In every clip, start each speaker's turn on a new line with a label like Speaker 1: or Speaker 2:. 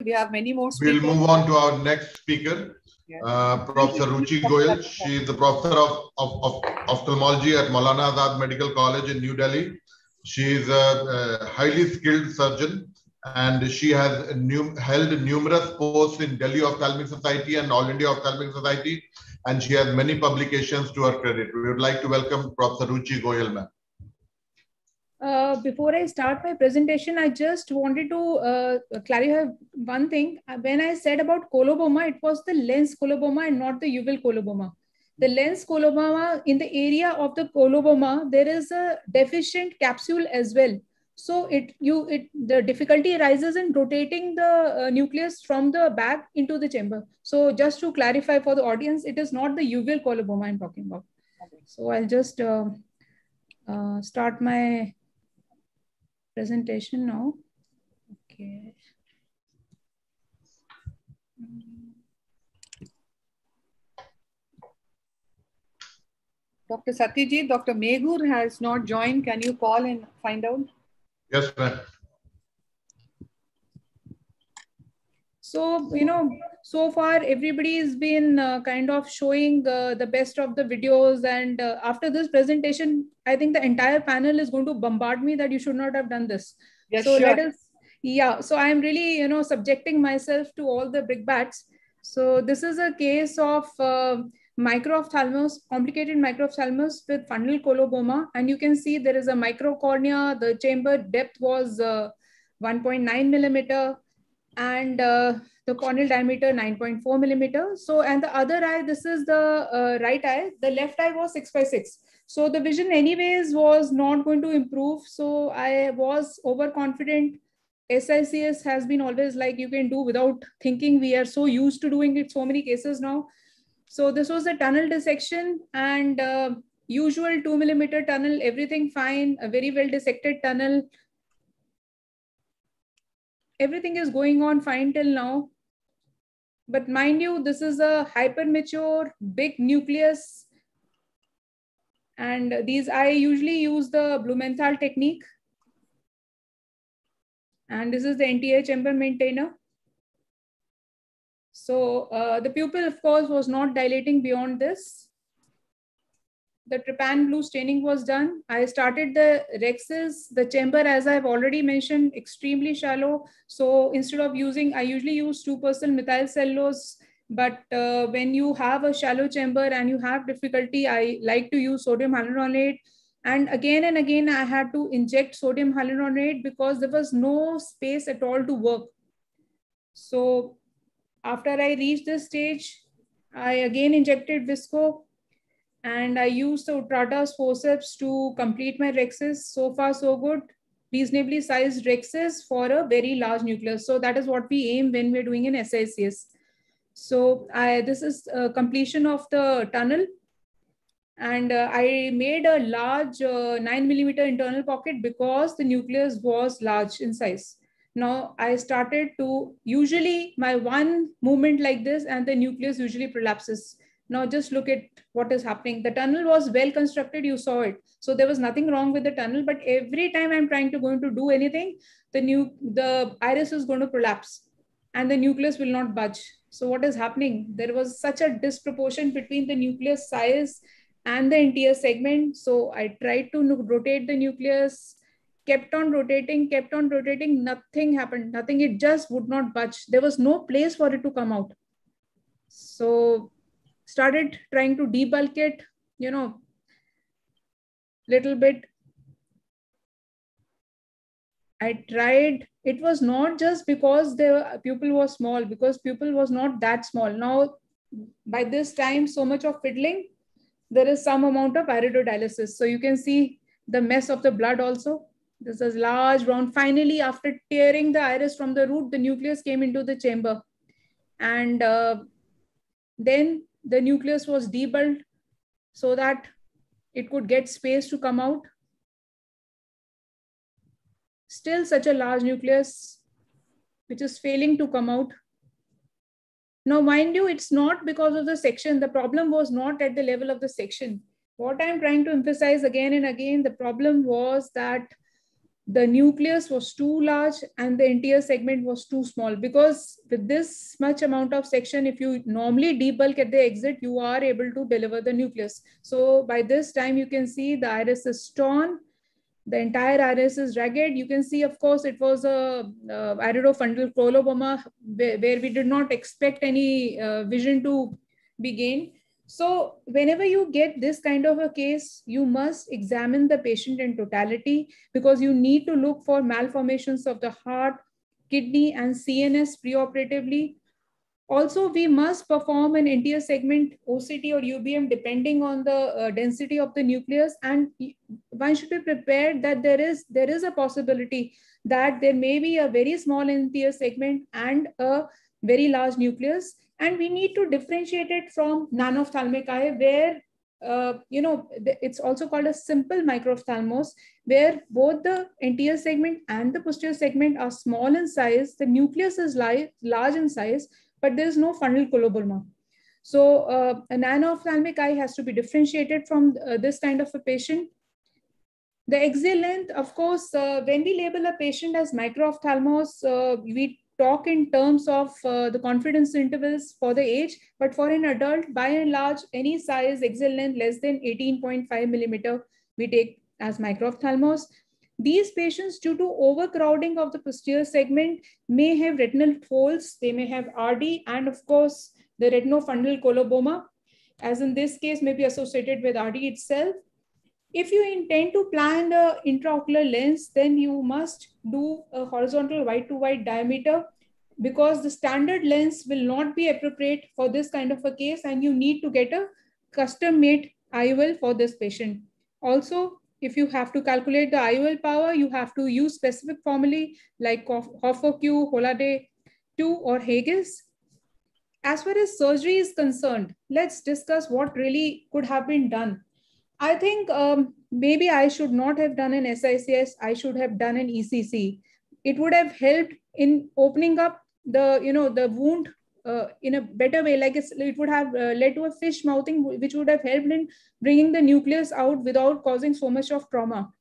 Speaker 1: We have many more
Speaker 2: We'll
Speaker 1: speakers.
Speaker 2: move on to our next speaker, Professor Ruchi Goyal. She is the professor of ophthalmology at Maulana Azad Medical College in New Delhi. She is a highly skilled surgeon, and she has held numerous posts in Delhi Ophthalmic Society and All India Ophthalmic Society, and she has many publications to her credit. We would like to welcome Professor Ruchi Goyal, ma'am.
Speaker 3: Before I start my presentation, I just wanted to clarify one thing. When I said about coloboma, it was the lens coloboma and not the uveal coloboma. The lens coloboma, in the area of the coloboma, there is a deficient capsule as well. So the difficulty arises in rotating the nucleus from the back into the chamber. So just to clarify for the audience, it is not the uveal coloboma I'm talking about. So I'll just start my presentation now. Okay.
Speaker 1: Dr. Satyajit, Dr. Meghur has not joined. Can you call and find out?
Speaker 2: Yes, ma'am.
Speaker 3: So, so far everybody has been kind of showing the best of the videos, and after this presentation, I think the entire panel is going to bombard me that you should not have done this.
Speaker 1: Yes,
Speaker 3: so
Speaker 1: sure.
Speaker 3: So I'm really, subjecting myself to all the brickbats. So this is a case of microphthalmos, complicated microphthalmos with fundal coloboma, and you can see there is a microcornea. The chamber depth was 1.9 millimeter. And the corneal diameter 9.4 millimeter. So, and the other eye, this is the right eye. The left eye was 6/6. So the vision anyways was not going to improve. So I was overconfident. SICS has been always like you can do without thinking. We are so used to doing it so many cases now. So this was a tunnel dissection, and usual 2 millimeter tunnel, everything fine, a very well dissected tunnel. Everything is going on fine till now. But mind you, this is a hypermature, big nucleus. And I usually use the Blumenthal technique. And this is the NTA chamber maintainer. So the pupil, of course, was not dilating beyond this. The trypan blue staining was done. I started the rexes. The chamber, as I've already mentioned, extremely shallow. So instead of I usually use 2% methyl cellulose. But when you have a shallow chamber and you have difficulty, I like to use sodium hyaluronate. And again, I had to inject sodium hyaluronate because there was no space at all to work. So after I reached this stage, I again injected visco. And I used the Utratas forceps to complete my rexes. So far, so good. Reasonably sized rexes for a very large nucleus. So that is what we aim when we're doing an SICS. So this is completion of the tunnel. And I made a large 9 millimeter internal pocket because the nucleus was large in size. Now I started to, usually my one movement like this and the nucleus usually prolapses. Now just look at what is happening. The tunnel was well constructed, you saw it. So there was nothing wrong with the tunnel, but every time I'm trying to do anything, the iris is going to prolapse and the nucleus will not budge. So what is happening? There was such a disproportion between the nucleus size and the anterior segment. So I tried to rotate the nucleus, kept on rotating, nothing happened, nothing, it just would not budge. There was no place for it to come out. So started trying to debulk it, little bit. I tried. It was not just because the pupil was small, because pupil was not that small. Now, by this time, so much of fiddling, there is some amount of iridodialysis. So you can see the mess of the blood also. This is large round. Finally, after tearing the iris from the root, the nucleus came into the chamber. And then the nucleus was debulked so that it could get space to come out. Still such a large nucleus, which is failing to come out. Now, mind you, it's not because of the section. The problem was not at the level of the section. What I'm trying to emphasize again and again, the problem was that the nucleus was too large and the anterior segment was too small, because with this much amount of section, if you normally debulk at the exit, you are able to deliver the nucleus. So by this time, you can see the iris is torn. The entire iris is ragged. You can see, of course, it was a iridofundal coloboma where we did not expect any vision to be gained. So whenever you get this kind of a case, you must examine the patient in totality, because you need to look for malformations of the heart, kidney, and CNS preoperatively. Also, we must perform an anterior segment OCT or UBM depending on the density of the nucleus, and one should be prepared that there is a possibility that there may be a very small anterior segment and a very large nucleus, and we need to differentiate it from nanophthalmic eye, where it's also called a simple microphthalmos, where both the anterior segment and the posterior segment are small in size. The nucleus is large in size, but there is no fundal coloboma. So a nanophthalmic eye has to be differentiated from this kind of a patient. The axial length, of course, when we label a patient as microphthalmos, we talk in terms of the confidence intervals for the age, but for an adult, by and large, any size axial length less than 18.5 millimeter, we take as microphthalmos. These patients, due to overcrowding of the posterior segment, may have retinal folds, they may have RD, and of course, the retinofundal coloboma, as in this case, may be associated with RD itself. If you intend to plan the intraocular lens, then you must do a horizontal wide to wide diameter, because the standard lens will not be appropriate for this kind of a case, and you need to get a custom-made IOL for this patient. Also, if you have to calculate the IOL power, you have to use specific formulae like Hoffer-Q, Holliday 2, or Haigis. As far as surgery is concerned, let's discuss what really could have been done. I think maybe I should not have done an SICS. I should have done an ECC. It would have helped in opening up the wound in a better way. Like it would have led to a fish mouthing, which would have helped in bringing the nucleus out without causing so much of trauma.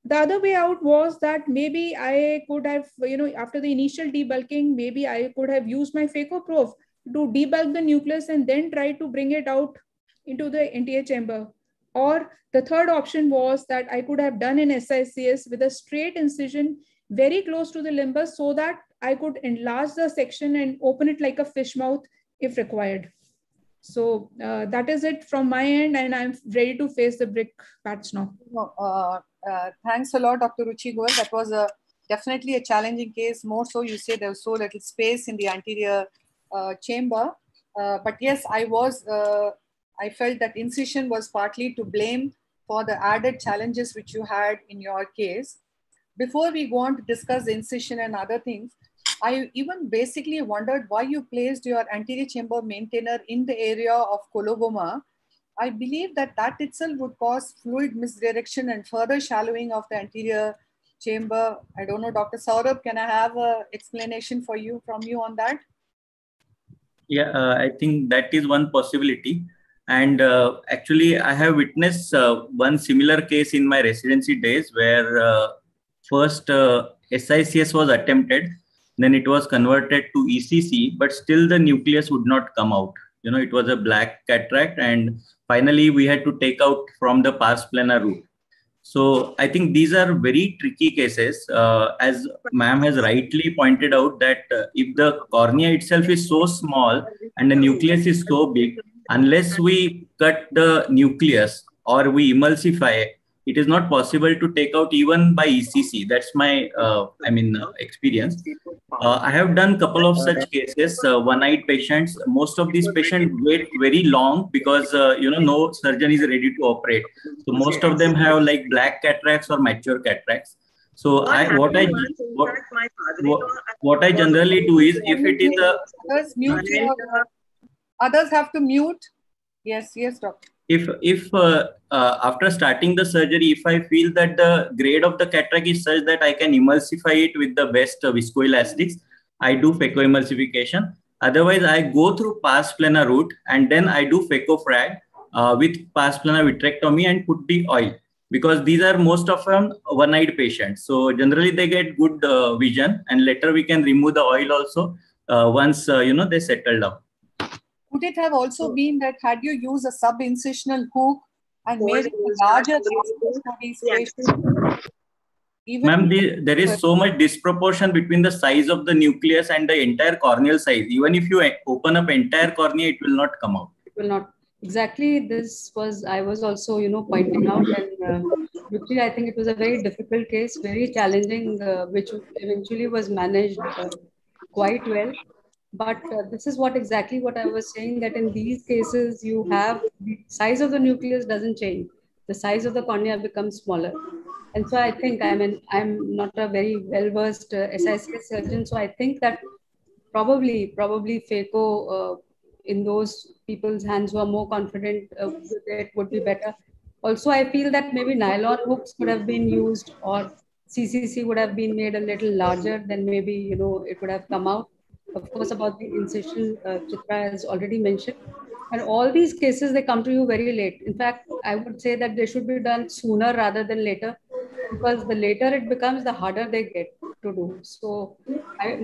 Speaker 3: The other way out was that maybe I could have, after the initial debulking, maybe I could have used my phacoprof to debulk the nucleus and then try to bring it out into the anterior chamber. Or the third option was that I could have done an SICS with a straight incision very close to the limbus, so that I could enlarge the section and open it like a fish mouth if required. So that is it from my end, and I'm ready to face the brick patch now.
Speaker 1: Thanks a lot, Dr. Ruchi Goel. That was definitely a challenging case. More so, you say there was so little space in the anterior chamber. But yes, I felt that incision was partly to blame for the added challenges which you had in your case. Before we go on to discuss the incision and other things, I even basically wondered why you placed your anterior chamber maintainer in the area of coloboma. I believe that itself would cause fluid misdirection and further shallowing of the anterior chamber. I don't know, Dr. Saurabh, can I have an explanation from you on that?
Speaker 4: Yeah, I think that is one possibility. And actually, I have witnessed one similar case in my residency days, where first SICS was attempted, then it was converted to ECC, but still the nucleus would not come out. It was a black cataract, and finally we had to take out from the pars plana root. So I think these are very tricky cases, as ma'am has rightly pointed out, that if the cornea itself is so small and the nucleus is so big, unless we cut the nucleus or we emulsify, it is not possible to take out even by ECC. That's my, experience. I have done a couple of such cases, one-eyed patients. Most of these patients wait very long because, no surgeon is ready to operate. So most of them have like black cataracts or mature cataracts. So what I generally do is, if it is a...
Speaker 1: Others have to mute. Yes, doctor.
Speaker 4: If after starting the surgery, if I feel that the grade of the cataract is such that I can emulsify it with the best viscoelastics, I do phacoemulsification. Otherwise, I go through pars plana route and then I do phacofrag with pars plana vitrectomy and put the oil. because these are most of them one-eyed patients. So generally they get good vision, and later we can remove the oil also once they settle down.
Speaker 1: Could it have also been that had you used a sub-incisional hook and made it a larger distance for these patients?
Speaker 4: Ma'am, there is so much disproportion between the size of the nucleus and the entire corneal size. Even if you open up entire cornea, it will not come out.
Speaker 5: It will not. Exactly. This was, I was also, pointing out, and Ruchi, I think it was a very difficult case, very challenging, which eventually was managed quite well. But this is exactly what I was saying, that in these cases, you have the size of the nucleus doesn't change. The size of the cornea becomes smaller. And so I think, I'm not a very well-versed SICS surgeon. So I think that probably phaco in those people's hands who are more confident with it would be better. Also, I feel that maybe nylon hooks could have been used, or CCC would have been made a little larger, then maybe, it would have come out. Of course, about the incision, Chitra has already mentioned. And all these cases, they come to you very late. In fact, I would say that they should be done sooner rather than later, because the later it becomes, the harder they get to do. So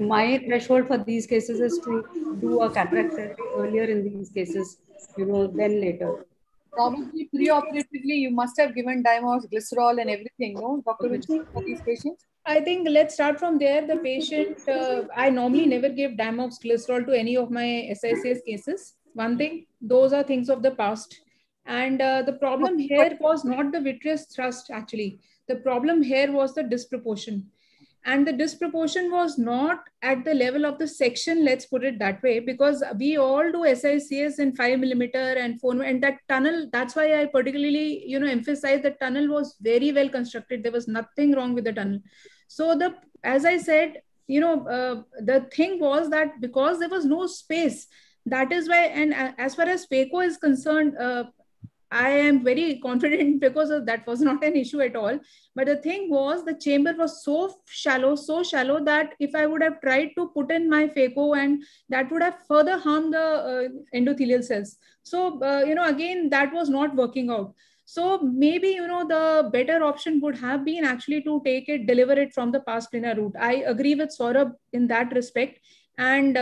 Speaker 5: my threshold for these cases is to do a cataract surgery earlier in these cases, then later.
Speaker 1: Probably preoperatively, you must have given Dymox, glycerol and everything, no, Dr. Ruchi, for these patients?
Speaker 3: I think let's start from there. The patient, I normally never give Dymox, glycerol to any of my SICS cases. One thing, those are things of the past. And the problem here was not the vitreous thrust, actually. The problem here was the disproportion. And the disproportion was not at the level of the section, let's put it that way, because we all do SICS in 5 millimeter and 4, and that tunnel, that's why I particularly, emphasize the tunnel was very well constructed. There was nothing wrong with the tunnel. So as I said, the thing was that because there was no space, that is why, and as far as phaco is concerned, I am very confident because that was not an issue at all. But the thing was, the chamber was so shallow that if I would have tried to put in my phaco, and that would have further harmed the endothelial cells. So, again, that was not working out. So maybe, the better option would have been actually to deliver it from the pars plana route. I agree with Saurabh in that respect. And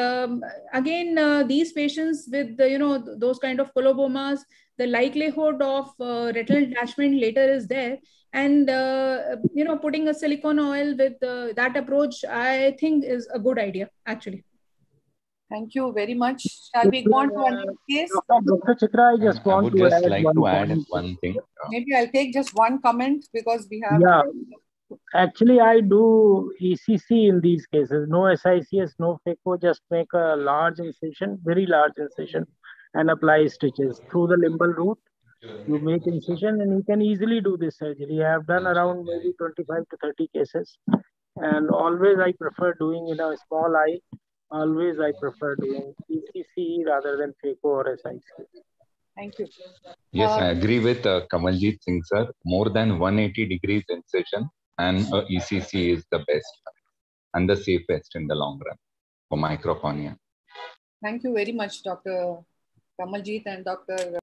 Speaker 3: again, these patients with, those kind of colobomas, the likelihood of retinal detachment later is there. And, putting a silicone oil with that approach, I think is a good idea, actually.
Speaker 1: Thank you very much. Shall we go on to another case?
Speaker 6: Dr. Chitra, I just want
Speaker 7: to add one thing.
Speaker 1: Maybe I'll take just one comment because we have...
Speaker 6: Yeah, actually I do ECC in these cases. No SICS, no phaco, just make a large incision, very large incision, and apply stitches through the limbal route. You make incision and you can easily do this surgery. I have done around maybe 25 to 30 cases. And always I prefer doing in a small eye. Always I prefer doing ECC rather than phaco or SICS.
Speaker 1: Thank you.
Speaker 7: Yes, I agree with Kamaljeet Singh, sir. More than 180 degrees incision and ECC is the best and the safest in the long run for microcornea.
Speaker 1: Thank you very much, Dr. Kamaljeet and Dr.